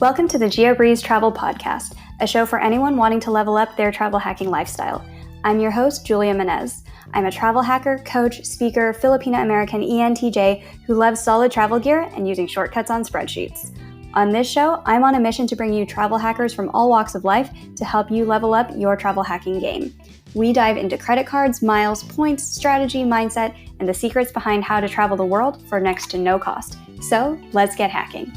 Welcome to the Geobreeze Travel Podcast, a show for anyone wanting to level up their travel hacking lifestyle. I'm your host, Julia Menez. I'm a travel hacker, coach, speaker, Filipino-American ENTJ who loves solid travel gear and using shortcuts on spreadsheets. On this show, I'm on a mission to bring you travel hackers from all walks of life to help you level up your travel hacking game. We dive into credit cards, miles, points, strategy, mindset, and the secrets behind how to travel the world for next to no cost. So let's get hacking.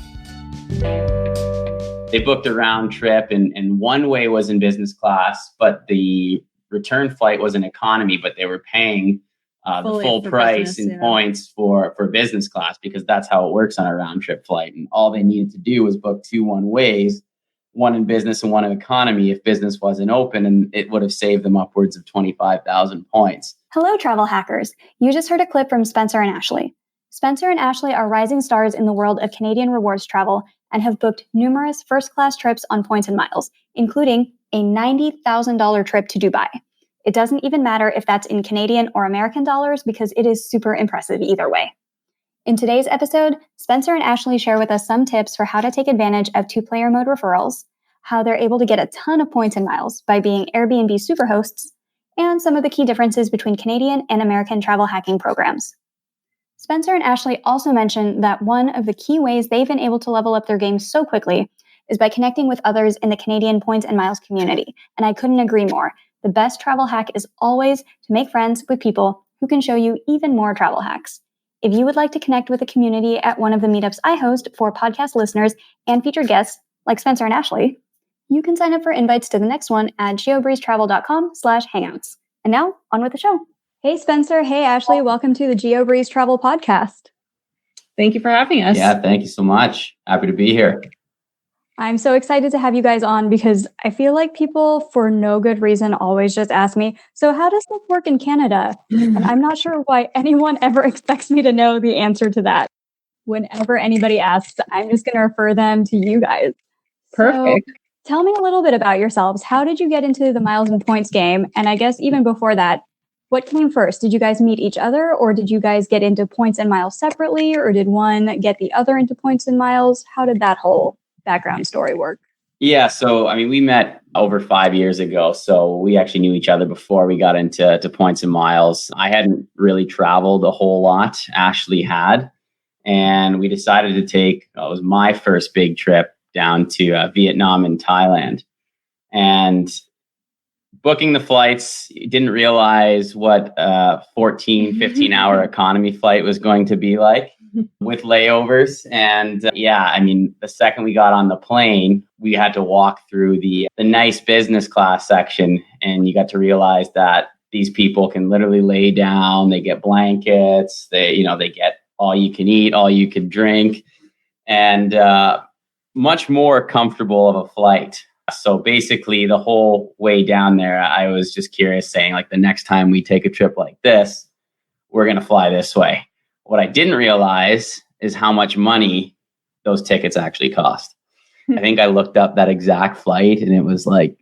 They booked a round trip and one way was in business class, but the return flight was an economy, but they were paying the full price in points for business class because that's how it works on a round trip flight. And all they needed to do was book two one ways, one in business and one in economy if business wasn't open, and it would have saved them upwards of 25,000 points. Hello, travel hackers. You just heard a clip from Spencer and Ashley. Spencer and Ashley are rising stars in the world of Canadian rewards travel and have booked numerous first-class trips on points and miles, including a $90,000 trip to Dubai. It doesn't even matter if that's in Canadian or American dollars because it is super impressive either way. In today's episode, Spencer and Ashley share with us some tips for how to take advantage of two-player mode referrals, how they're able to get a ton of points and miles by being Airbnb Superhosts, and some of the key differences between Canadian and American travel hacking programs. Spencer and Ashley also mentioned that one of the key ways they've been able to level up their game so quickly is by connecting with others in the Canadian points and miles community, and I couldn't agree more. The best travel hack is always to make friends with people who can show you even more travel hacks. If you would like to connect with the community at one of the meetups I host for podcast listeners and featured guests like Spencer and Ashley, you can sign up for invites to the next one at geobreezetravel.com/hangouts. And now, on with the show. Hey, Spencer. Hey, Ashley. Welcome to the Geobreeze Travel Podcast. Thank you for having us. Yeah, thank you so much. Happy to be here. I'm so excited to have you guys on because I feel like people, for no good reason, always just ask me, so how does this work in Canada? And I'm not sure why anyone ever expects me to know the answer to that. Whenever anybody asks, I'm just going to refer them to you guys. Perfect. So, tell me a little bit about yourselves. How did you get into the miles and points game? And I guess even before that, what came first? Did you guys meet each other, or did you guys get into points and miles separately, or did one get the other into points and miles? How did that whole background story work? Yeah, so we met over 5 years ago. So we actually knew each other before we got into points and miles. I hadn't really traveled a whole lot. Ashley had. And we decided to take, it was my first big trip down to Vietnam and Thailand. And booking the flights, didn't realize what a 14, 15-hour economy flight was going to be like with layovers. And the second we got on the plane, we had to walk through the nice business class section. And you got to realize that these people can literally lay down, they get blankets, they get all you can eat, all you can drink, and much more comfortable of a flight. So basically the whole way down there, I was just curious saying like the next time we take a trip like this, we're going to fly this way. What I didn't realize is how much money those tickets actually cost. I think I looked up that exact flight and it was like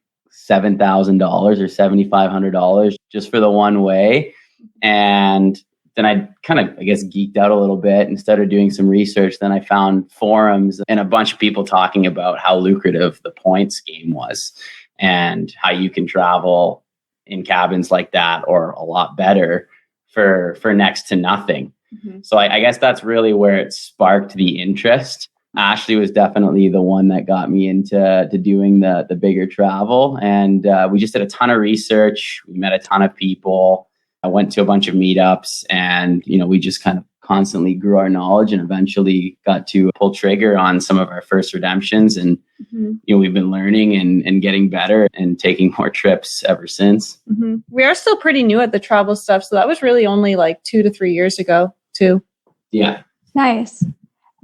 $7,000 or $7,500 just for the one way. And then I kind of, geeked out a little bit and started doing some research. Then I found forums and a bunch of people talking about how lucrative the points game was and how you can travel in cabins like that or a lot better for next to nothing. Mm-hmm. So I guess that's really where it sparked the interest. Ashley was definitely the one that got me into doing the bigger travel. And we just did a ton of research. We met a ton of people. I went to a bunch of meetups and, we just kind of constantly grew our knowledge and eventually got to pull trigger on some of our first redemptions. And, we've been learning and getting better and taking more trips ever since. Mm-hmm. We are still pretty new at the travel stuff. So that was really only like 2 to 3 years ago too. Yeah. Nice.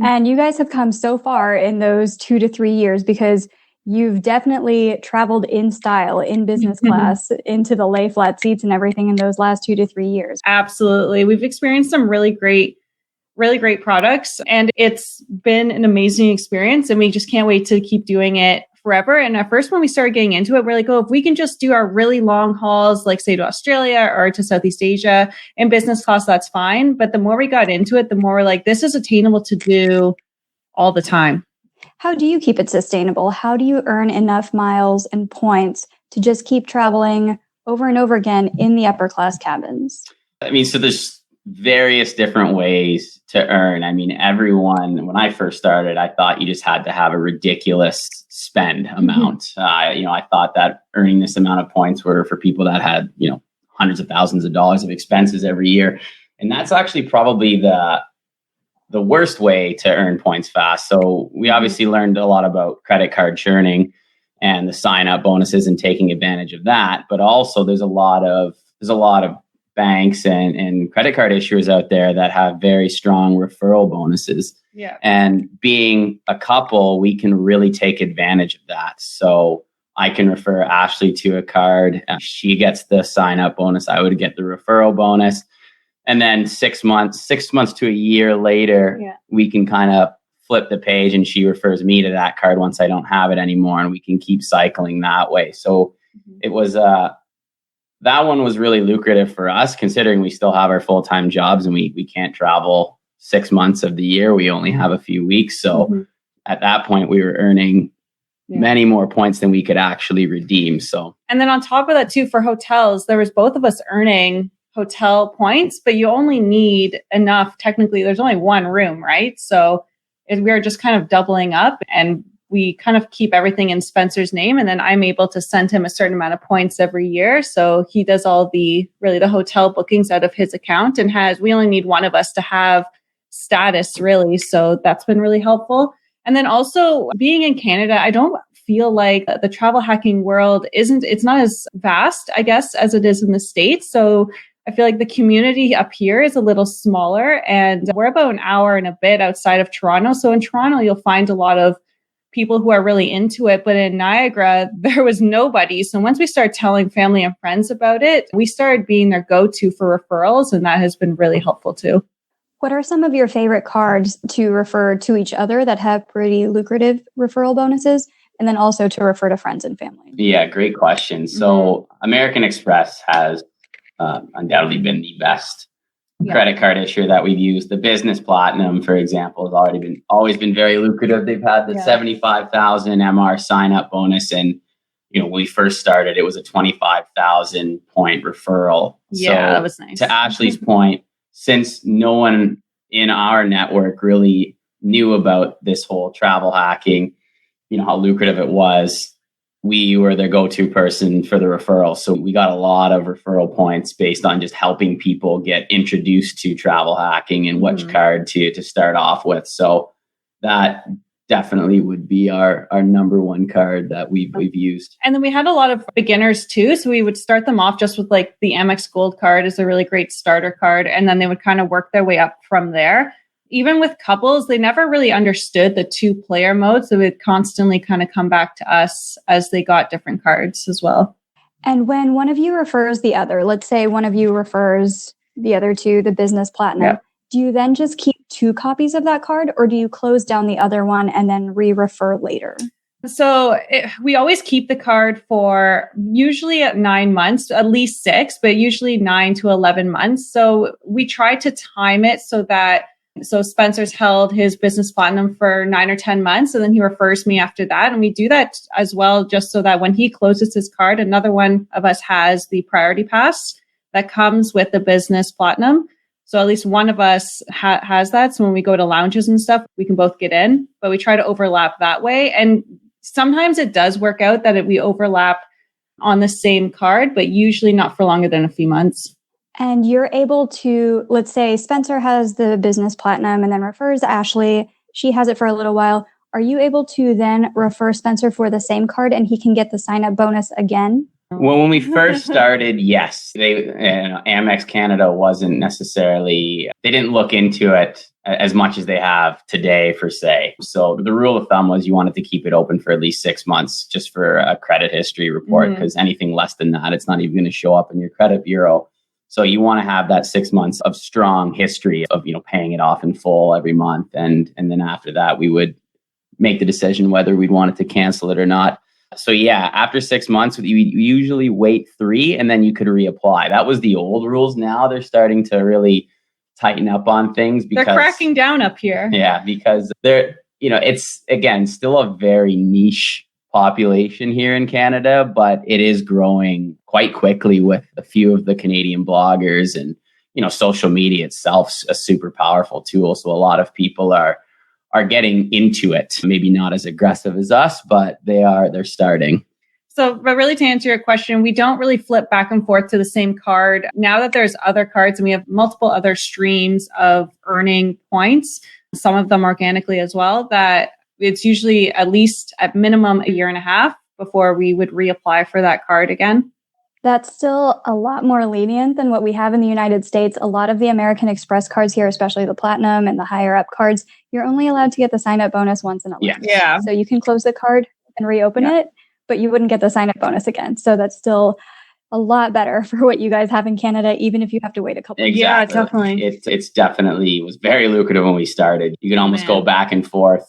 And you guys have come so far in those 2 to 3 years because you've definitely traveled in style, in business class, into the lay flat seats and everything in those last 2 to 3 years. Absolutely. We've experienced some really great products, and it's been an amazing experience. And we just can't wait to keep doing it forever. And at first, when we started getting into it, we're like, if we can just do our really long hauls, like say to Australia or to Southeast Asia in business class, that's fine. But the more we got into it, the more we're like, this is attainable to do all the time. How do you keep it sustainable? How do you earn enough miles and points to just keep traveling over and over again in the upper class cabins? I mean, so there's various different ways to earn. I mean, when I first started, I thought you just had to have a ridiculous spend amount. I thought that earning this amount of points were for people that had, hundreds of thousands of dollars of expenses every year. And that's actually probably the worst way to earn points fast. So we obviously learned a lot about credit card churning and the sign up bonuses and taking advantage of that. But also there's a lot of banks and credit card issuers out there that have very strong referral bonuses. Yeah. And being a couple, we can really take advantage of that. So I can refer Ashley to a card. She gets the sign up bonus. I would get the referral bonus. And then 6 months to a year later, we can kind of flip the page and she refers me to that card once I don't have it anymore, and we can keep cycling that way. So it was, that one was really lucrative for us, considering we still have our full-time jobs and we can't travel 6 months of the year. We only have a few weeks. So at that point we were earning many more points than we could actually redeem. So, and then on top of that too, for hotels, there was both of us earning hotel points, but you only need enough. Technically, there's only one room, right? So we're just kind of doubling up, and we kind of keep everything in Spencer's name. And then I'm able to send him a certain amount of points every year. So he does all the hotel bookings out of his account, and we only need one of us to have status, really. So that's been really helpful. And then also being in Canada, I don't feel like the travel hacking world it's not as vast, I guess, as it is in the States. So I feel like the community up here is a little smaller, and we're about an hour and a bit outside of Toronto. So in Toronto, you'll find a lot of people who are really into it. But in Niagara, there was nobody. So once we started telling family and friends about it, we started being their go-to for referrals. And that has been really helpful too. What are some of your favorite cards to refer to each other that have pretty lucrative referral bonuses? And then also to refer to friends and family? Yeah, great question. So American Express has undoubtedly been the best credit card issuer that we've used. The Business Platinum, for example, has always been very lucrative. They've had the 75,000 MR sign up bonus, and when we first started, it was a 25,000 point referral. Yeah, so that was nice. To Ashley's point, since no one in our network really knew about this whole travel hacking, how lucrative it was, we were the go-to person for the referral. So we got a lot of referral points based on just helping people get introduced to travel hacking and which card to start off with. So that definitely would be our number one card that we've used. And then we had a lot of beginners too. So we would start them off just with like the Amex Gold card is a really great starter card. And then they would kind of work their way up from there. Even with couples, they never really understood the 2-player mode. So it would constantly kind of come back to us as they got different cards as well. And when one of you refers the other, let's say one of you refers the other to the Business Platinum, do you then just keep 2 copies of that card, or do you close down the other one and then re-refer later? So we always keep the card for usually at 9 months, at least 6, but usually 9 to 11 months. So we try to time it so Spencer's held his Business Platinum for 9 or 10 months, and then he refers me after that. And we do that as well, just so that when he closes his card, another one of us has the Priority Pass that comes with the Business Platinum. So at least one of us has that. So when we go to lounges and stuff, we can both get in, but we try to overlap that way. And sometimes it does work out that we overlap on the same card, but usually not for longer than a few months. And you're able to, let's say Spencer has the Business Platinum and then refers Ashley. She has it for a little while. Are you able to then refer Spencer for the same card and he can get the sign up bonus again? Well, when we first started, yes, Amex Canada wasn't necessarily, they didn't look into it as much as they have today, per se. So the rule of thumb was you wanted to keep it open for at least 6 months just for a credit history report, because anything less than that, it's not even going to show up in your credit bureau. So you want to have that 6 months of strong history of, paying it off in full every month. And then after that, we would make the decision whether we'd wanted to cancel it or not. So yeah, after 6 months, we usually wait 3 and then you could reapply. That was the old rules. Now they're starting to really tighten up on things because they're cracking down up here. Yeah, because they're it's, again, still a very niche population here in Canada, but it is growing quite quickly with a few of the Canadian bloggers, and social media itself's a super powerful tool. So a lot of people are getting into it. Maybe not as aggressive as us, but they're starting. So, but really to answer your question, we don't really flip back and forth to the same card. Now that there's other cards and we have multiple other streams of earning points, some of them organically as well, that it's usually at least at minimum a year and a half before we would reapply for that card again. That's still a lot more lenient than what we have in the United States. A lot of the American Express cards here, especially the Platinum and the higher up cards, you're only allowed to get the sign up bonus once in a lifetime. Yeah. So you can close the card and reopen it, but you wouldn't get the sign up bonus again. So that's still a lot better for what you guys have in Canada, even if you have to wait a couple of years. Yeah, definitely. It's definitely was very lucrative when we started. You can almost go back and forth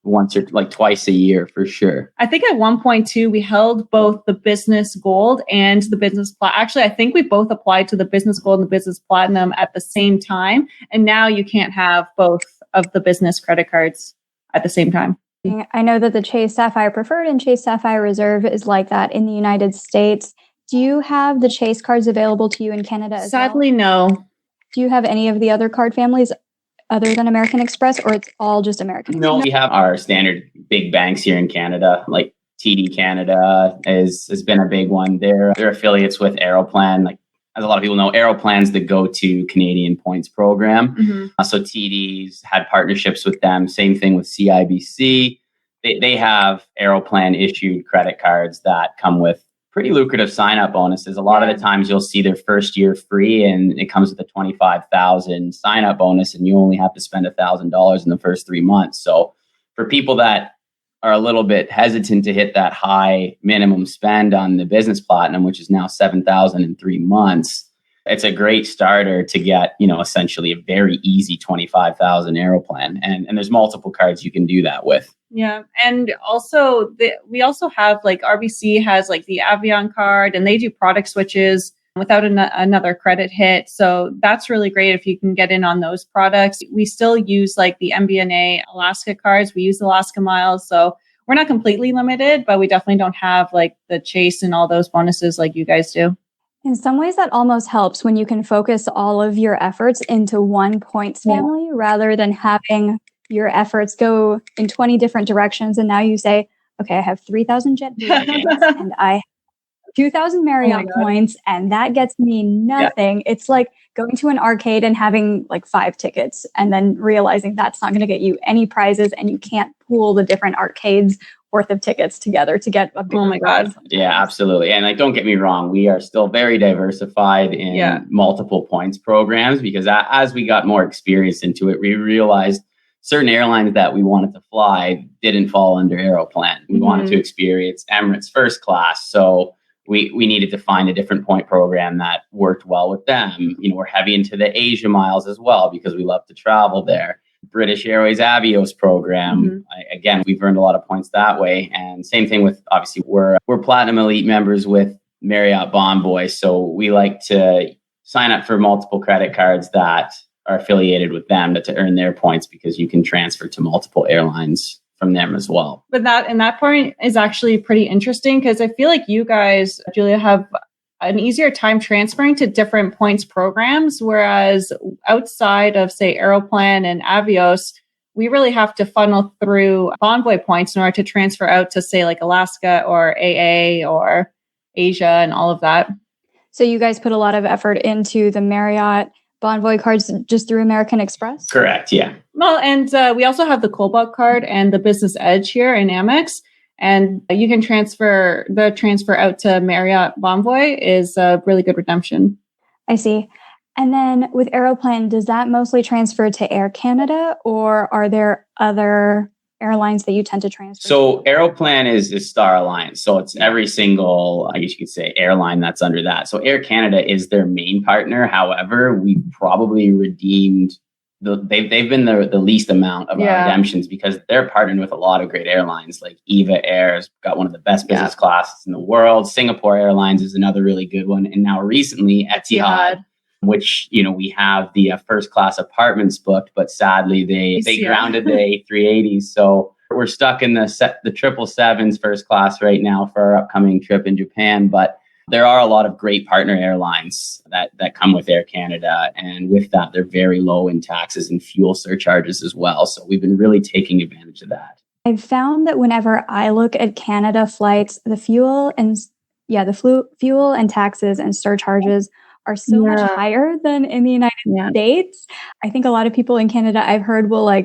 once or twice a year for sure. I think at one point too, we held both the business gold and the business Actually, I think we both applied to the business gold and the business platinum at the same time. And now you can't have both of the business credit cards at the same time. I know that the Chase Sapphire Preferred and Chase Sapphire Reserve is like that in the United States. Do you have the Chase cards available to you in Canada as Sadly, well? no. Do you have any of the other card families other than American Express, or it's all just American? No, we have our standard big banks here in Canada, like TD Canada has been a big one. They're affiliates with Aeroplan. Like, as a lot of people know, Aeroplan's the go-to Canadian points program. Mm-hmm. So TD's had partnerships with them. Same thing with CIBC. They have Aeroplan issued credit cards that come with pretty lucrative sign-up bonuses. A lot of the times you'll see their first year free, and it comes with a $25,000 sign-up bonus, and you only have to spend $1,000 in the first 3 months. So for people that are a little bit hesitant to hit that high minimum spend on the business platinum, which is now $7,000 in 3 months, it's a great starter to get, essentially a very easy $25,000 Aeroplan. And there's multiple cards you can do that with. Yeah. And also we also have RBC has the Avion card, and they do product switches without another credit hit. So that's really great if you can get in on those products. We still use the MBNA Alaska cards. We use Alaska Miles. So we're not completely limited, but we definitely don't have the Chase and all those bonuses like you guys do. In some ways, that almost helps when you can focus all of your efforts into one points family rather than having your efforts go in 20 different directions. And now you say, okay, I have 3,000 jet points and I have 2,000 Marriott points, and that gets me nothing. Yeah. It's like going to an arcade and having 5 tickets and then realizing that's not going to get you any prizes, and you can't pool the different arcades worth of tickets together to get a big prize. Yeah, absolutely. And don't get me wrong, we are still very diversified in multiple points programs, because as we got more experience into it, we realized certain airlines that we wanted to fly didn't fall under Aeroplan. We wanted to experience Emirates first class. So we needed to find a different point program that worked well with them. We're heavy into the Asia miles as well, because we love to travel there. British Airways Avios program. Again, we've earned a lot of points that way. And same thing with, obviously, we're Platinum Elite members with Marriott Bonvoy. So we like to sign up for multiple credit cards that are affiliated with them to earn their points, because you can transfer to multiple airlines from them as well. But that point is actually pretty interesting, because I feel like you guys, Julia, have an easier time transferring to different points programs, whereas outside of, say, Aeroplan and Avios, we really have to funnel through Bonvoy points in order to transfer out to, say, Alaska or AA or Asia and all of that. So you guys put a lot of effort into the Marriott Bonvoy cards just through American Express? Correct, yeah. Well, and we also have the Cobalt card and the Business Edge here in Amex. And you can transfer out to Marriott Bonvoy is a really good redemption. I see. And then with Aeroplan, does that mostly transfer to Air Canada, or are there other airlines that you tend to transfer? So Aeroplan is Star Alliance. So it's every single, I guess you could say, airline that's under that. So Air Canada is their main partner. However, we probably redeemed they've been the least amount of our redemptions, because they're partnered with a lot of great airlines. Like Eva Air's got one of the best business classes in the world. Singapore Airlines is another really good one. And now recently Etihad which, we have the first class apartments booked, but sadly they grounded the A380s. So we're stuck in the 777s first class right now for our upcoming trip in Japan. But there are a lot of great partner airlines that come with Air Canada. And with that, they're very low in taxes and fuel surcharges as well. So we've been really taking advantage of that. I've found that whenever I look at Canada flights, the fuel and taxes and surcharges are so much higher than in the United States. I think a lot of people in Canada I've heard will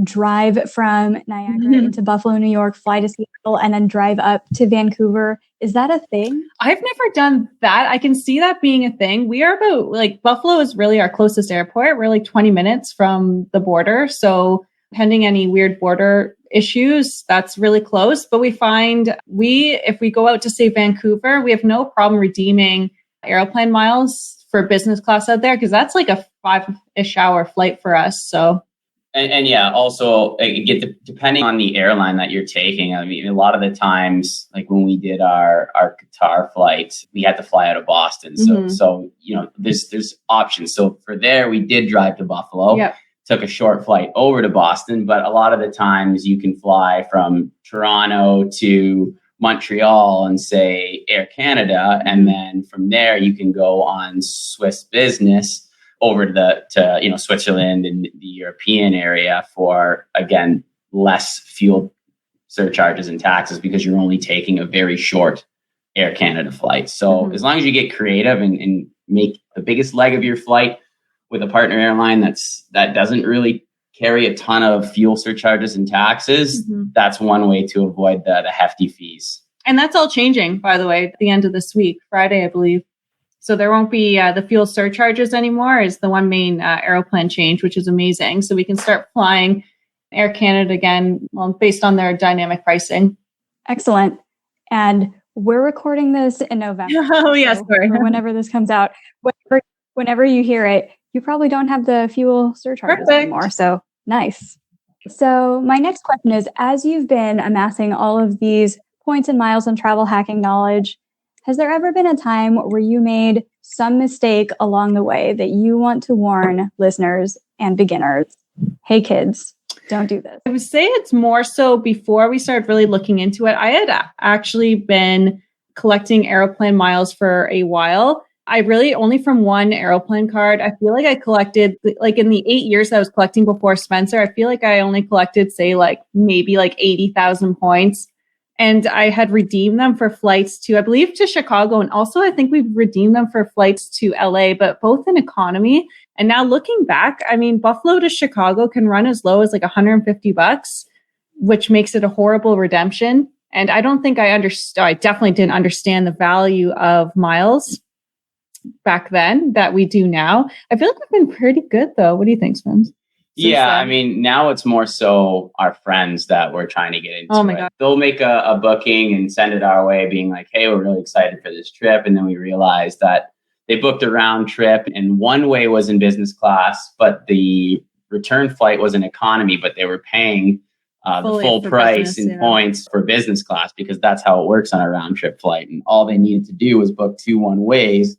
drive from Niagara into Buffalo, New York, fly to Seattle, and then drive up to Vancouver. Is that a thing? I've never done that. I can see that being a thing. We are about Buffalo is really our closest airport. We're 20 minutes from the border. So pending any weird border issues, that's really close. But we find if we go out to say Vancouver, we have no problem redeeming airplane miles for business class out there because that's a 5-ish hour flight for us. So. And also depending on the airline that you're taking. I mean, a lot of the times, when we did our Qatar flight, we had to fly out of Boston. So there's options. So for there, we did drive to Buffalo. Yep. Took a short flight over to Boston, but a lot of the times you can fly from Toronto to Montreal and say Air Canada, and then from there you can go on Swiss Business over to Switzerland and the European area for, again, less fuel surcharges and taxes because you're only taking a very short Air Canada flight. So as long as you get creative and make the biggest leg of your flight with a partner airline that doesn't really carry a ton of fuel surcharges and taxes, that's one way to avoid the hefty fees. And that's all changing, by the way, at the end of this week, Friday, I believe. So there won't be the fuel surcharges anymore is the one main aeroplan change, which is amazing. So we can start flying Air Canada again, based on their dynamic pricing. Excellent. And we're recording this in November. Oh, yes. Sorry. Whenever this comes out, whenever you hear it, you probably don't have the fuel surcharges anymore. So nice. So my next question is, as you've been amassing all of these points and miles and travel hacking knowledge, has there ever been a time where you made some mistake along the way that you want to warn listeners and beginners? Hey, kids, don't do this. I would say it's more so before we started really looking into it. I had actually been collecting airplane miles for a while. I really only from one airplane card. I feel like I collected, in the 8 years I was collecting before Spencer, I feel like I only collected, say, maybe 80,000 points. And I had redeemed them for flights to, I believe, to Chicago. And also, I think we've redeemed them for flights to LA, but both in economy. And now looking back, I mean, Buffalo to Chicago can run as low as $150, which makes it a horrible redemption. And I don't think I definitely didn't understand the value of miles back then that we do now. I feel like we've been pretty good, though. What do you think, Spence? I mean, now it's more so our friends that we're trying to get into. Oh my God. They'll make a booking and send it our way being like, hey, we're really excited for this trip. And then we realize that they booked a round trip and one way was in business class, but the return flight was in economy, but they were paying the full price in points for business class because that's how it works on a round trip flight. And all they needed to do was book 2 one-ways,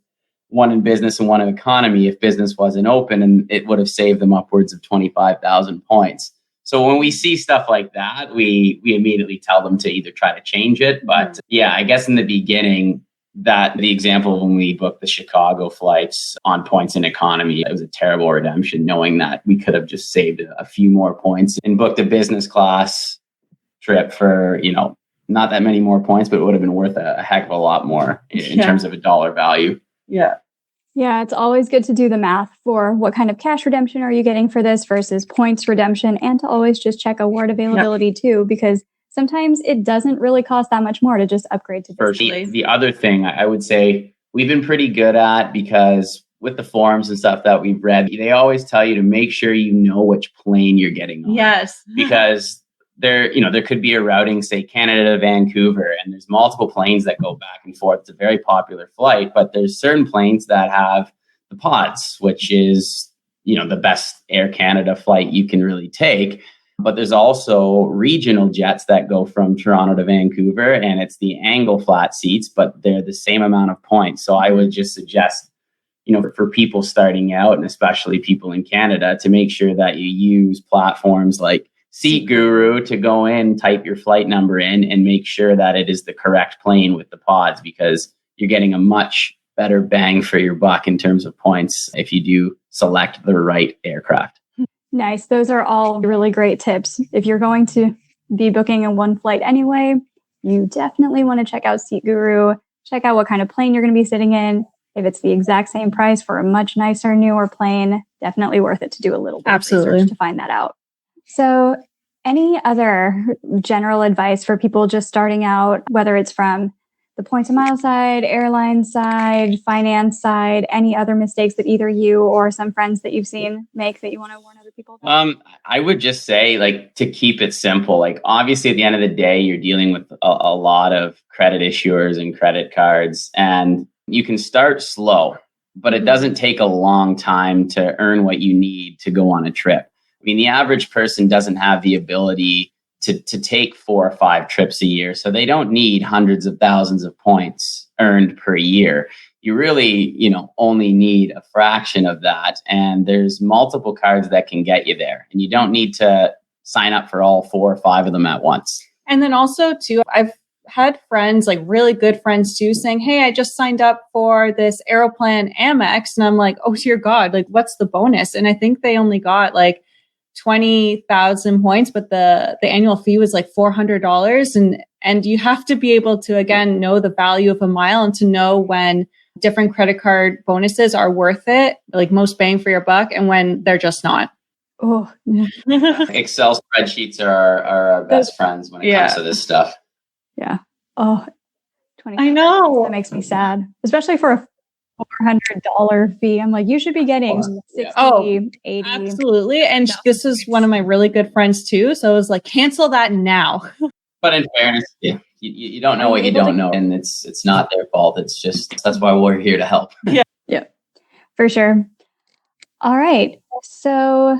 one in business and one in economy if business wasn't open, and it would have saved them upwards of 25,000 points. So when we see stuff like that, we immediately tell them to either try to change it. But I guess in the beginning, the example of when we booked the Chicago flights on points in economy, it was a terrible redemption knowing that we could have just saved a few more points and booked a business class trip for, not that many more points, but it would have been worth a heck of a lot more in terms of a dollar value. Yeah, it's always good to do the math for what kind of cash redemption are you getting for this versus points redemption, and to always just check award availability too, because sometimes it doesn't really cost that much more to just upgrade to business. The other thing I would say we've been pretty good at, because with the forums and stuff that we've read, they always tell you to make sure you know which plane you're getting on. Yes. Because there could be a routing, say Canada to Vancouver, and there's multiple planes that go back and forth. It's a very popular flight, but there's certain planes that have the pods, which is, the best Air Canada flight you can really take. But there's also regional jets that go from Toronto to Vancouver, and it's the angle flat seats, but they're the same amount of points. So I would just suggest, for people starting out, and especially people in Canada, to make sure that you use platforms like Seat Guru to go in, type your flight number in, and make sure that it is the correct plane with the pods, because you're getting a much better bang for your buck in terms of points if you do select the right aircraft. Nice. Those are all really great tips. If you're going to be booking in one flight anyway, you definitely want to check out Seat Guru, check out what kind of plane you're going to be sitting in. If it's the exact same price for a much nicer, newer plane, definitely worth it to do a little bit of research to find that out. So any other general advice for people just starting out, whether it's from the points and mile side, airline side, finance side, any other mistakes that either you or some friends that you've seen make that you want to warn other people about? I would just say, to keep it simple. Obviously, at the end of the day, you're dealing with a lot of credit issuers and credit cards, and you can start slow, but it doesn't take a long time to earn what you need to go on a trip. I mean, the average person doesn't have the ability to take 4 or 5 trips a year. So they don't need hundreds of thousands of points earned per year. You really, only need a fraction of that. And there's multiple cards that can get you there. And you don't need to sign up for all 4 or 5 of them at once. And then also too, I've had friends, really good friends too, saying, hey, I just signed up for this Aeroplan Amex. And I'm like, oh, dear God, what's the bonus? And I think they only got 20,000 points, but the annual fee was $400. And you have to be able to, again, know the value of a mile and to know when different credit card bonuses are worth it, most bang for your buck, and when they're just not. Oh, Excel spreadsheets are our best friends when it comes to this stuff. Yeah. Oh, 20. I know. That makes me sad, especially for a $400 fee. I'm like, you should be getting 60, 80. Absolutely. And this is one of my really good friends too. So I was like, cancel that now. But in fairness, you don't know what you don't know. And it's not their fault. It's just, that's why we're here to help. Yeah, for sure. All right. So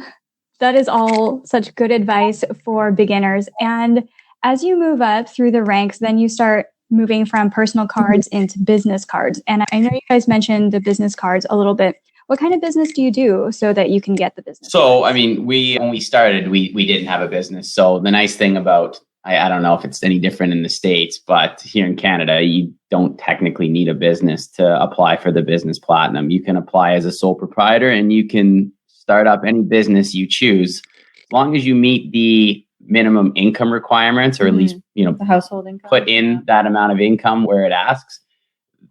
that is all such good advice for beginners. And as you move up through the ranks, then you start moving from personal cards into business cards. And I know you guys mentioned the business cards a little bit. What kind of business do you do so that you can get the business So, cards? I mean, when we started, we didn't have a business. So the nice thing about, I don't know if it's any different in the States, but here in Canada, you don't technically need a business to apply for the Business Platinum. You can apply as a sole proprietor and you can start up any business you choose, as long as you meet the minimum income requirements, or at least, the household income, put in that amount of income where it asks.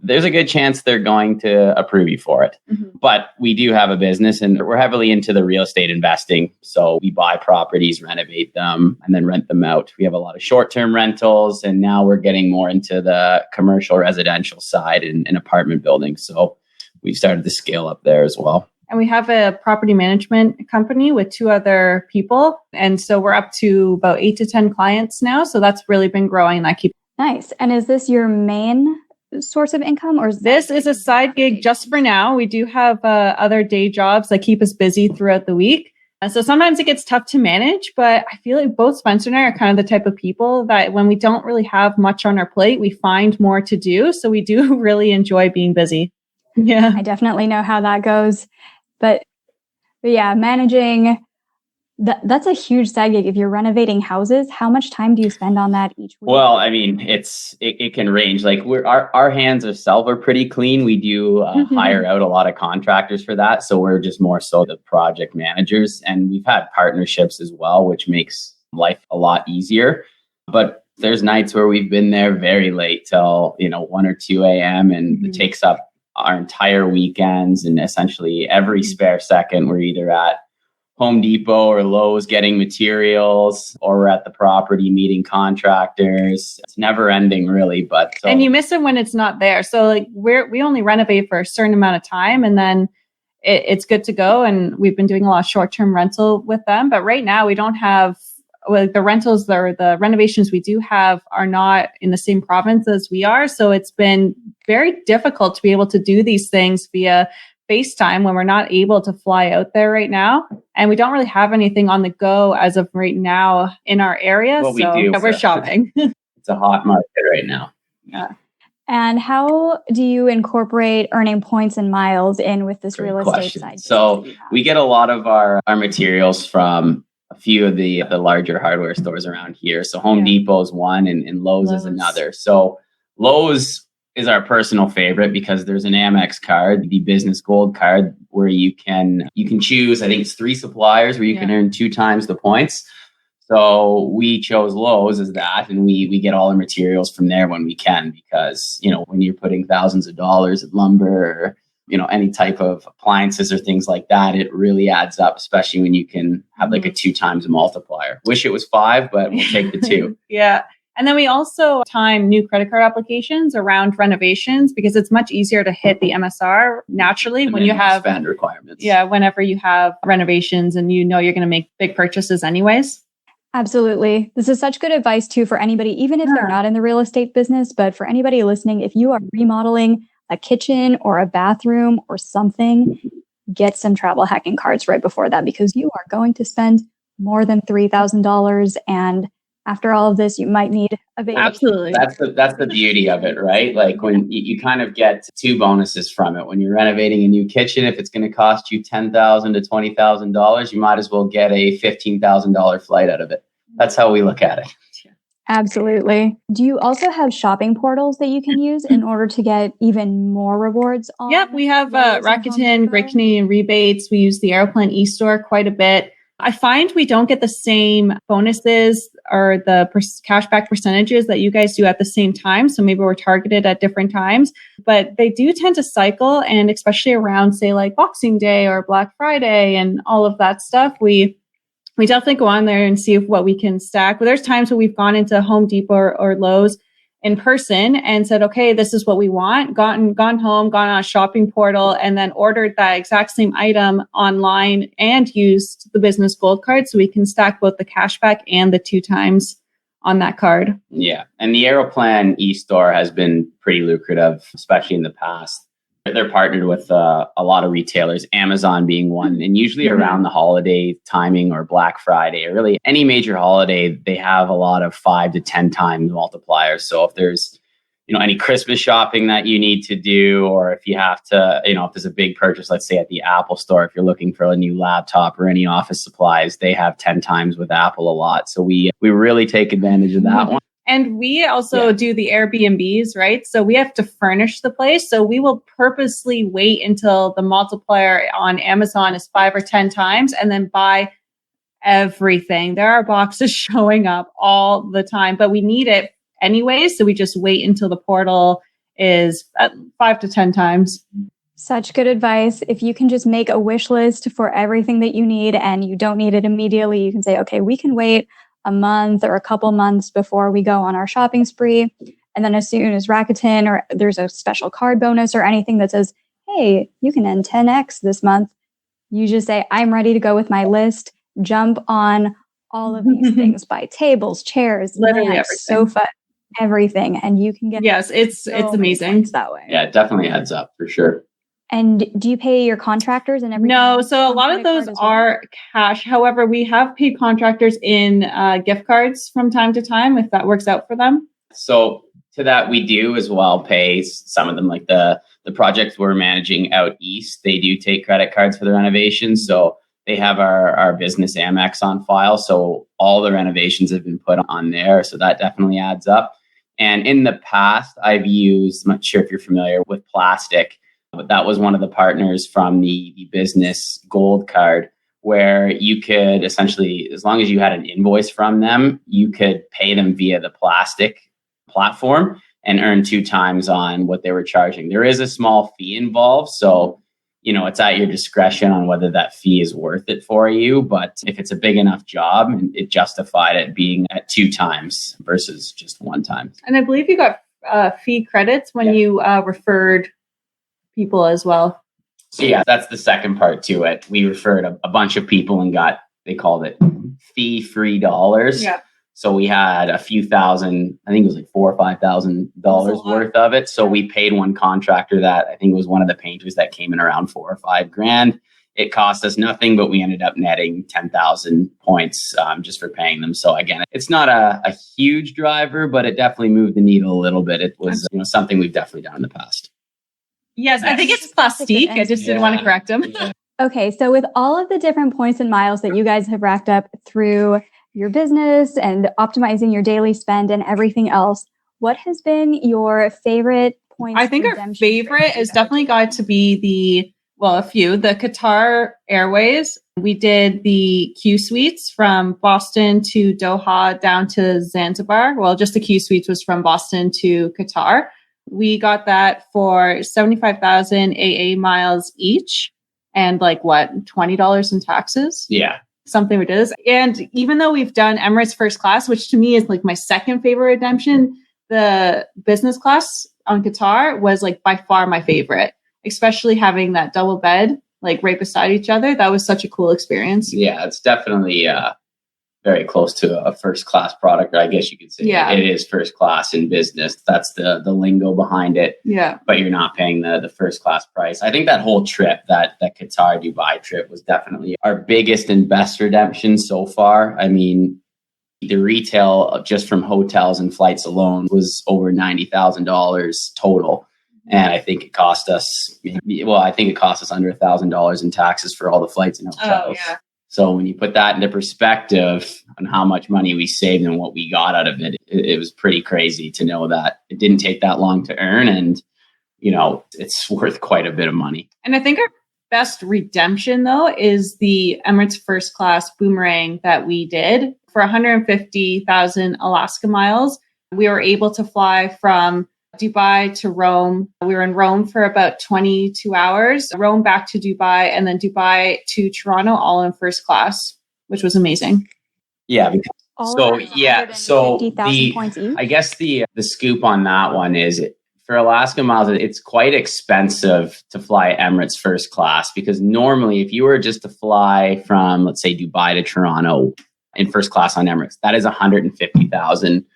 There's a good chance they're going to approve you for it. But we do have a business and we're heavily into the real estate investing. So we buy properties, renovate them, and then rent them out. We have a lot of short-term rentals, and now we're getting more into the commercial residential side in apartment buildings. So we've started to scale up there as well. And we have a property management company with 2 other people. And so we're up to about 8 to 10 clients now. So that's really been growing. Nice. And is this your main source of income, or this is a side gig just for now? We do have other day jobs that keep us busy throughout the week. So sometimes it gets tough to manage, but I feel like both Spencer and I are kind of the type of people that when we don't really have much on our plate, we find more to do. So we do really enjoy being busy. Yeah. I definitely know how that goes. But yeah, managing, that's a huge side gig. If you're renovating houses, how much time do you spend on that each week? Well, I mean, it can range. Our hands ourselves are pretty clean. We do hire out a lot of contractors for that. So we're just more so the project managers. And we've had partnerships as well, which makes life a lot easier. But there's nights where we've been there very late till, 1 or 2 a.m. and it takes up our entire weekends, and essentially every spare second we're either at Home Depot or Lowe's getting materials, or we're at the property meeting contractors. It's never ending, really. But and you miss it when it's not there. So we only renovate for a certain amount of time, and then it's good to go. And we've been doing a lot of short-term rental with them. But right now we don't have the rentals or the renovations we do have are not in the same province as we are. So it's been very difficult to be able to do these things via FaceTime when we're not able to fly out there right now. And we don't really have anything on the go as of right now in our area. What we do, we're shopping. It's a hot market right now. Yeah. And how do you incorporate earning points and miles in with this Great real question. estate side? So we get a lot of our materials from a few of the larger hardware stores around here. So Home Depot is one and Lowe's is another. So Lowe's is our personal favorite because there's an Amex card, the business gold card, where you can choose, I think it's 3 suppliers where you can earn 2 times the points. So we chose Lowe's as that, and we get all the materials from there when we can, because, when you're putting thousands of dollars in lumber or, any type of appliances or things like that, it really adds up, especially when you can have like a 2 times multiplier. Wish it was 5, but we'll take the 2. Yeah. And then we also time new credit card applications around renovations because it's much easier to hit the MSR naturally And when you have spend requirements. Yeah, whenever you have renovations and you're going to make big purchases anyways. Absolutely. This is such good advice too for anybody, even if they're not in the real estate business, but for anybody listening, if you are remodeling a kitchen or a bathroom or something, get some travel hacking cards right before that, because you are going to spend more than $3,000. And after all of this, you might need a vacation. Absolutely. That's the beauty of it, right? Like when you kind of get 2 bonuses from it. When you're renovating a new kitchen, if it's going to cost you $10,000 to $20,000, you might as well get a $15,000 flight out of it. That's how we look at it. Absolutely. Do you also have shopping portals that you can use in order to get even more rewards? Yep, we have Rakuten, Great Canadian Rebates. We use the Aeroplan eStore quite a bit. I find we don't get the same bonuses or the cashback percentages that you guys do at the same time. So maybe we're targeted at different times, but they do tend to cycle. And especially around, say, like Boxing Day or Black Friday and all of that stuff, we definitely go on there and see what we can stack. But there's times where we've gone into Home Depot or Lowe's in person and said, okay, this is what we want, gone home, gone on a shopping portal, and then ordered that exact same item online and used the business gold card so we can stack both the cashback and the 2 times on that card. Yeah. And the Aeroplan eStore has been pretty lucrative, especially in the past. They're partnered with a lot of retailers, Amazon being one, and usually around the holiday timing or Black Friday, or really any major holiday, they have a lot of 5 to 10 times multipliers. So if there's, any Christmas shopping that you need to do, or if you have to, if there's a big purchase, let's say at the Apple store, if you're looking for a new laptop or any office supplies, they have 10 times with Apple a lot. So we really take advantage of that one. And we also do the Airbnbs, right? So we have to furnish the place. So we will purposely wait until the multiplier on Amazon is 5 or 10 times and then buy everything. There are boxes showing up all the time, but we need it anyway. So we just wait until the portal is at 5 to 10 times. Such good advice. If you can just make a wish list for everything that you need and you don't need it immediately, you can say, okay, we can wait a month or a couple months before we go on our shopping spree. And then as soon as Rakuten or there's a special card bonus or anything that says, hey, you can end 10x this month, you just say, I'm ready to go with my list, jump on all of these things, buy tables, chairs, literally lamps, everything. sofa, everything. And you can get it's amazing that way. Yeah, it definitely adds up for sure. And do you pay your contractors and everything? No, so a lot of those are cash. However, we have paid contractors in gift cards from time to time if that works out for them. So to that, we do as well pay some of them, like the projects we're managing out east. They do take credit cards for the renovations. So they have our business Amex on file. So all the renovations have been put on there. So that definitely adds up. And in the past, I've used, I'm not sure if you're familiar with Plastic, but that was one of the partners from the business gold card, where you could essentially, as long as you had an invoice from them, you could pay them via the Plastic platform and earn 2 times on what they were charging. There is a small fee involved. So, it's at your discretion on whether that fee is worth it for you. But if it's a big enough job, it justified it being at 2 times versus just 1 time. And I believe you got fee credits when you referred people as well. So yeah, that's the second part to it. We referred a bunch of people and got, they called it fee-free dollars. Yeah. So we had a few thousand, I think it was like $4,000 or $5,000 worth of it. So we paid one contractor that I think was one of the painters that came in around $4,000 or $5,000. it cost us nothing, but we ended up netting 10,000 points just for paying them. So again, it's not a huge driver, but it definitely moved the needle a little bit. It was something we've definitely done in the past. Yes, I think it's plastique. I just didn't want to correct him. Okay, so with all of the different points and miles that you guys have racked up through your business and optimizing your daily spend and everything else, what has been your favorite points? I think our favorite has definitely got to be the Qatar Airways. We did the Q Suites from Boston to Doha down to Zanzibar. Well, just the Q Suites was from Boston to Qatar. We got that for 75,000 AA miles each and $20 in taxes? Yeah. Something ridiculous. And even though we've done Emirates first class, which to me is my second favorite redemption, the business class on Qatar was by far my favorite, especially having that double bed right beside each other. That was such a cool experience. Yeah, it's definitely very close to a first class product. I guess you could say it is first class in business. That's the lingo behind it. Yeah. But you're not paying the first class price. I think that whole trip, that Qatar Dubai trip, was definitely our biggest and best redemption so far. I mean, the retail just from hotels and flights alone was over $90,000 total. And I think it cost us, under $1,000 in taxes for all the flights and hotels. Oh, yeah. So when you put that into perspective on how much money we saved and what we got out of it, it was pretty crazy to know that it didn't take that long to earn. And, it's worth quite a bit of money. And I think our best redemption, though, is the Emirates First Class Boomerang that we did for 150,000 Alaska miles. We were able to fly from Dubai to Rome. We were in Rome for about 22 hours, Rome back to Dubai, and then Dubai to Toronto, all in first class, which was amazing. Yeah. Points each? I guess the scoop on that one is for Alaska miles, it's quite expensive to fly Emirates first class, because normally if you were just to fly from, let's say, Dubai to Toronto in first class on Emirates, that is 150,000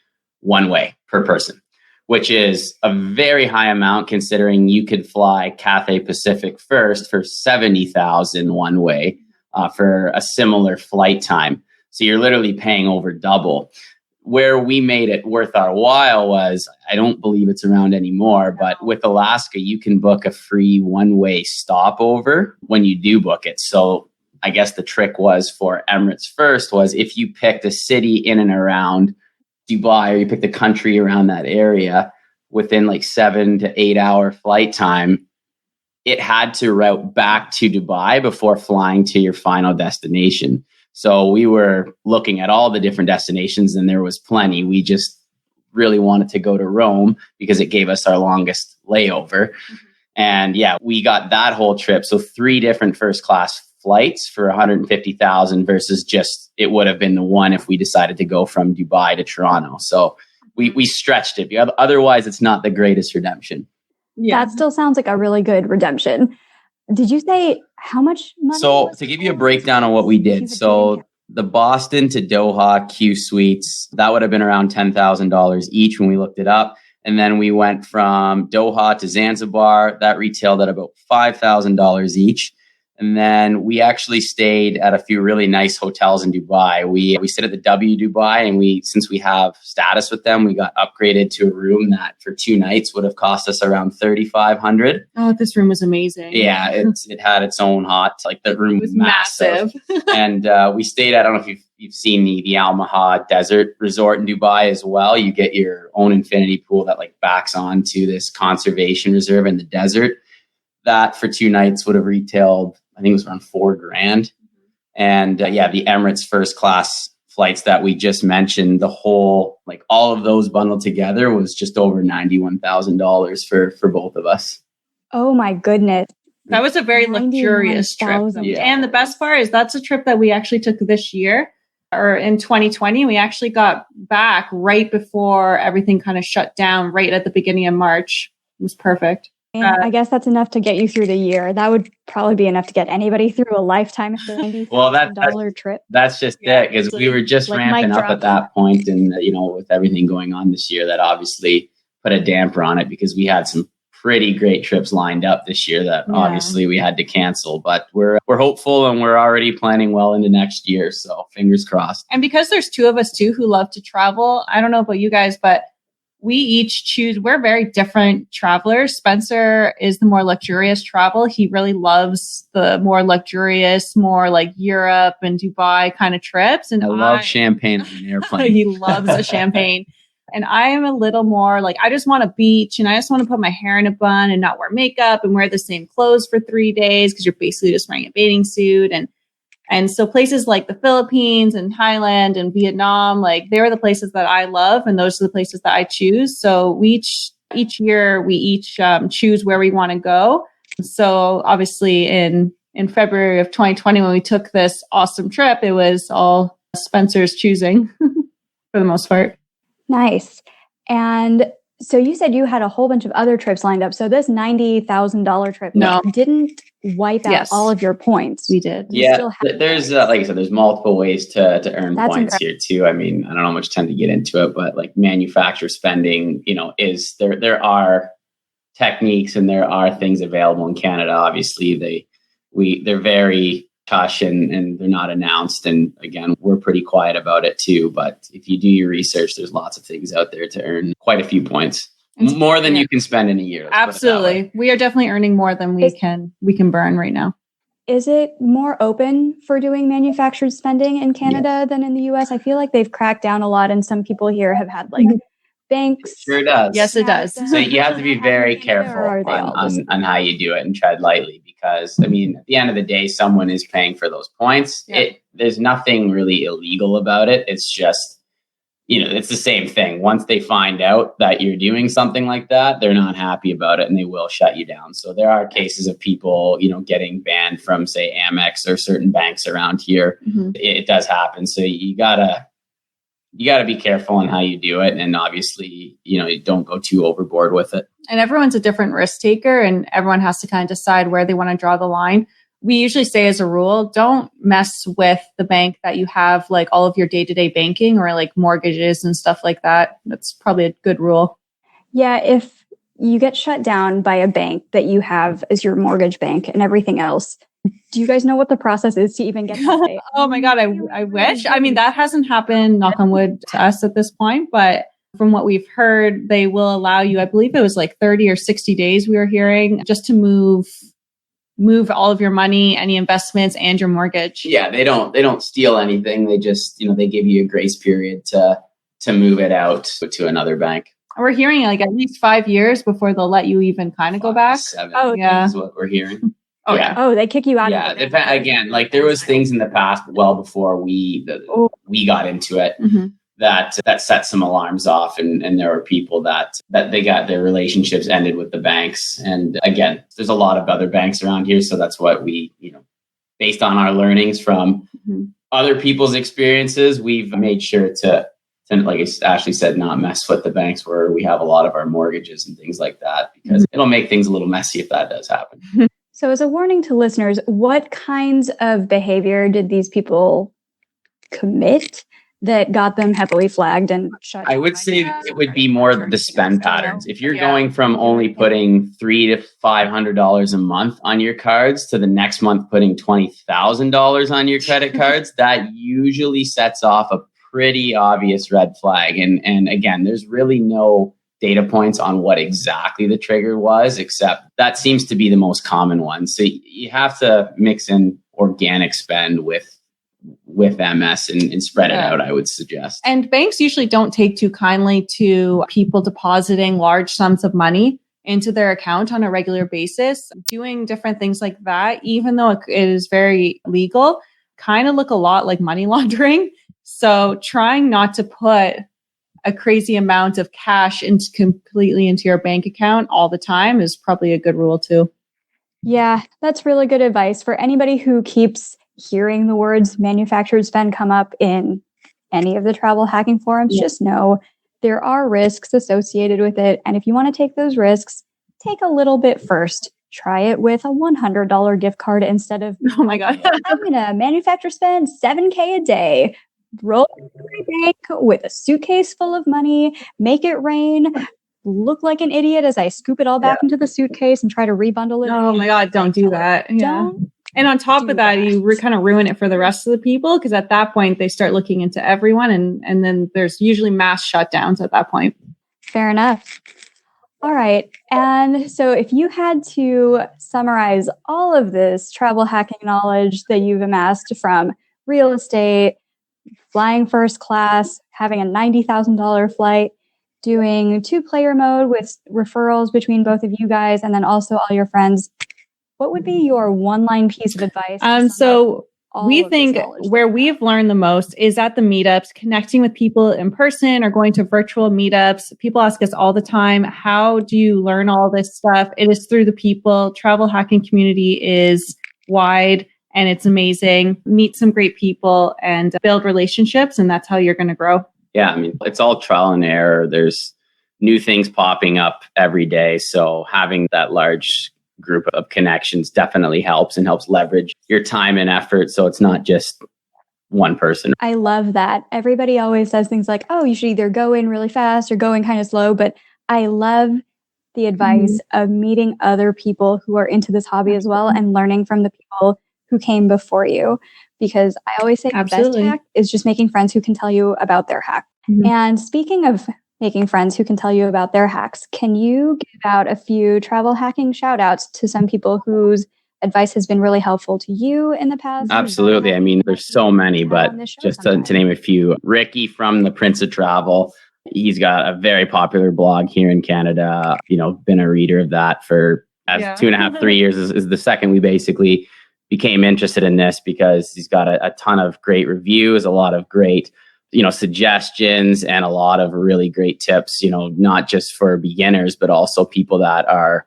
one way per person, which is a very high amount considering you could fly Cathay Pacific first for 70,000 one way for a similar flight time. So you're literally paying over double. Where we made it worth our while was, I don't believe it's around anymore, but with Alaska, you can book a free one-way stopover when you do book it. So I guess the trick was for Emirates First was if you picked a city in and around Dubai, or you picked a country around that area within 7 to 8 hour flight time, it had to route back to Dubai before flying to your final destination. So we were looking at all the different destinations and there was plenty. We just really wanted to go to Rome because it gave us our longest layover. Mm-hmm. And we got that whole trip. So 3 different first class flights for 150,000 versus just, it would have been the one if we decided to go from Dubai to Toronto. So we stretched it. Otherwise, it's not the greatest redemption. Yeah. That still sounds like a really good redemption. Did you say how much money? So to give you a breakdown on what we did. So the Boston to Doha Q Suites, that would have been around $10,000 each when we looked it up. And then we went from Doha to Zanzibar. That retailed at about $5,000 each. And then we actually stayed at a few really nice hotels in Dubai. We stayed at the W Dubai, and since we have status with them, we got upgraded to a room that for 2 nights would have cost us around $3,500. Oh, this room was amazing. Yeah, it had its own hot, the room was massive. And we stayed at, I don't know if you've seen the Al Maha Desert Resort in Dubai as well. You get your own infinity pool that backs onto this conservation reserve in the desert. That for 2 nights would have retailed, I think it was around $4,000. And the Emirates first class flights that we just mentioned, the whole, all of those bundled together was just over $91,000 for both of us. Oh my goodness. That was a very luxurious trip. Yeah. And the best part is that's a trip that we actually took this year, or in 2020. We actually got back right before everything kind of shut down, right at the beginning of March. It was perfect. And I guess that's enough to get you through the year. That would probably be enough to get anybody through a lifetime $90,000 trip. That's just it, because we were just ramping up at that point, and with everything going on this year, that obviously put a damper on it because we had some pretty great trips lined up this year that obviously we had to cancel, but we're hopeful and we're already planning well into next year. So fingers crossed. And because there's two of us too who love to travel, I don't know about you guys, but we each choose, we're very different travelers. Spencer is the more luxurious travel. He really loves the more luxurious, more like Europe and Dubai kind of trips. And I love champagne on an airplane. He loves a champagne. And I am a little more like, I just want a beach and I just want to put my hair in a bun and not wear makeup and wear the same clothes for 3 days because you're basically just wearing a bathing suit. And so places like the Philippines and Thailand and Vietnam, like they're the places that I love. And those are the places that I choose. So each year we each choose where we want to go. So obviously in February of 2020, when we took this awesome trip, it was all Spencer's choosing for the most part. Nice. And so you said you had a whole bunch of other trips lined up. So this $90,000 trip didn't wipe out all of your points. We did. There's like I said, there's multiple ways to earn points here too. I mean, I don't know how much time to get into it, but like manufacturer spending, is there are techniques and there are things available in Canada. Obviously, they're very hush and they're not announced. And again, we're pretty quiet about it too. But if you do your research, there's lots of things out there to earn quite a few points, more than you can spend in a year. Absolutely, we are definitely earning more than we can burn right now. Is it more open for doing manufactured spending in Canada than in the US? I feel like they've cracked down a lot, and some people here have had like banks. It sure does. Yes, it does. So you have to be very careful on how you do it and tread lightly because, I mean, at the end of the day, someone is paying for those points. Yeah. There's nothing really illegal about it. It's just, it's the same thing. Once they find out that you're doing something like that, they're not happy about it and they will shut you down. So there are cases of people, getting banned from, say, Amex or certain banks around here. Mm-hmm. It does happen. So you gotta be careful on how you do it. And obviously, you don't go too overboard with it. And everyone's a different risk taker and everyone has to kind of decide where they want to draw the line. We usually say as a rule, don't mess with the bank that you have like all of your day-to-day banking or like mortgages and stuff like that. That's probably a good rule. Yeah. If you get shut down by a bank that you have as your mortgage bank and everything else, do you guys know what the process is to even get to pay? Oh my God, I wish. I mean, that hasn't happened, knock on wood, to us at this point. But from what we've heard, they will allow you, I believe it was like 30 or 60 days we were hearing, just to move all of your money, any investments and your mortgage. Yeah, they don't steal anything. They just, they give you a grace period to move it out to another bank. We're hearing like at least 5 years before they'll let you even kind of go back. 7 is what we're hearing. Oh yeah. Oh, they kick you out. Yeah. Again, like there was things in the past, well before we got into it, mm-hmm. that set some alarms off, and there were people that they got their relationships ended with the banks. And again, there's a lot of other banks around here, so that's what we, based on our learnings from mm-hmm. other people's experiences, we've made sure to, like Ashley said, not mess with the banks where we have a lot of our mortgages and things like that, because it'll make things a little messy if that does happen. So as a warning to listeners, what kinds of behavior did these people commit that got them heavily flagged and shut down? I would say it would be more the spend patterns. If you're going from only putting $300 to $500 a month on your cards to the next month putting $20,000 on your credit cards, that usually sets off a pretty obvious red flag. And again, there's really no data points on what exactly the trigger was, except that seems to be the most common one. So you have to mix in organic spend with MS and spread it out, I would suggest. And banks usually don't take too kindly to people depositing large sums of money into their account on a regular basis. Doing different things like that, even though it is very legal, kind of look a lot like money laundering. So trying not to put a crazy amount of cash completely into your bank account all the time is probably a good rule too. Yeah, that's really good advice for anybody who keeps hearing the words manufactured spend come up in any of the travel hacking forums. Just know there are risks associated with it. And if you want to take those risks, take a little bit first. Try it with a $100 gift card instead of, oh my God, I'm going to manufacture spend $7,000 a day. Roll to my bank with a suitcase full of money, make it rain, look like an idiot as I scoop it all back into the suitcase and try to rebundle it. Oh my God, don't do that. Yeah. And on top of that, you kind of ruin it for the rest of the people, because at that point they start looking into everyone, and then there's usually mass shutdowns at that point. Fair enough. All right. And so if you had to summarize all of this travel hacking knowledge that you've amassed from real estate, flying first class, having a $90,000 flight, doing 2-player mode with referrals between both of you guys, and then also all your friends, what would be your one-line piece of advice? So we think where we've learned the most is at the meetups, connecting with people in person or going to virtual meetups. People ask us all the time, how do you learn all this stuff? It is through the people. Travel hacking community is wide and it's amazing. Meet some great people and build relationships, and that's how you're going to grow. Yeah, I mean, it's all trial and error. There's new things popping up every day. So having that large group of connections definitely helps and helps leverage your time and effort. So it's not just one person. I love that. Everybody always says things like, oh, you should either go in really fast or go in kind of slow. But I love the advice of meeting other people who are into this hobby as well and learning from the people who came before you. Because I always say the best hack is just making friends who can tell you about their hack. And speaking of making friends who can tell you about their hacks, can you give out a few travel hacking shout outs to some people whose advice has been really helpful to you in the past? Absolutely. I mean, there's so many, but just to name a few, Ricky from the Prince of Travel, he's got a very popular blog here in Canada, been a reader of that for 2.5, 3 years is the second we basically became interested in this, because he's got a ton of great reviews, a lot of great suggestions, and a lot of really great tips, not just for beginners, but also people that are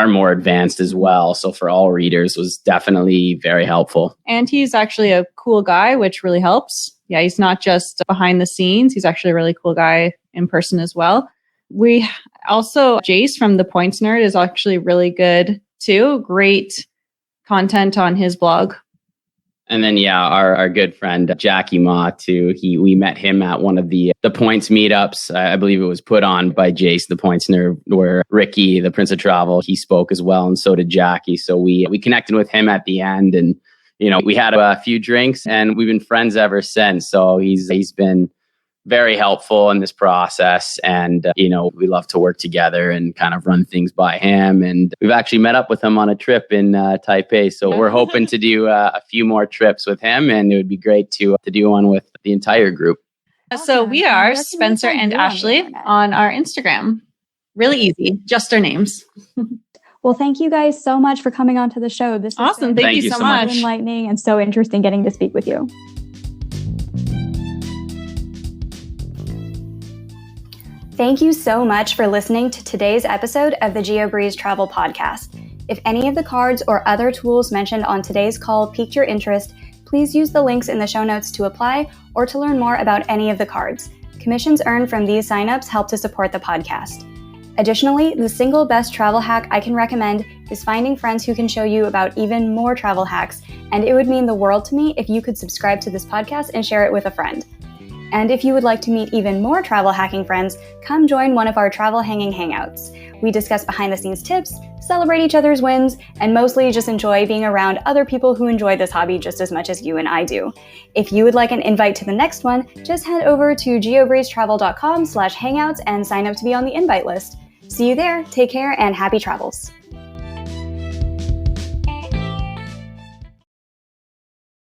more advanced as well. So for all readers, was definitely very helpful. And he's actually a cool guy, which really helps. Yeah, he's not just behind the scenes. He's actually a really cool guy in person as well. We also, Jace from The Points Nerd is actually really good too. Great content on his blog. And then, our good friend, Jackie Ma, too. We met him at one of the Points meetups. I believe it was put on by Jace, the Points Nerd, where Ricky, the Prince of Travel, he spoke as well. And so did Jackie. So we connected with him at the end, and, we had a few drinks, and we've been friends ever since. So he's been very helpful in this process. And, we love to work together and kind of run things by him. And we've actually met up with him on a trip in Taipei. So we're hoping to do a few more trips with him. And it would be great to do one with the entire group. So we are Spencer and Ashley on our Instagram. Really easy. Just our names. Well, thank you guys so much for coming on to the show. This is awesome. Thank you so much. Enlightening and so interesting getting to speak with you. Thank you so much for listening to today's episode of the Geobreeze Travel Podcast. If any of the cards or other tools mentioned on today's call piqued your interest, please use the links in the show notes to apply or to learn more about any of the cards. Commissions earned from these signups help to support the podcast. Additionally, the single best travel hack I can recommend is finding friends who can show you about even more travel hacks, and it would mean the world to me if you could subscribe to this podcast and share it with a friend. And if you would like to meet even more travel hacking friends, come join one of our travel hanging hangouts. We discuss behind the scenes tips, celebrate each other's wins, and mostly just enjoy being around other people who enjoy this hobby just as much as you and I do. If you would like an invite to the next one, just head over to geobreezetravel.com/hangouts and sign up to be on the invite list. See you there, take care, and happy travels.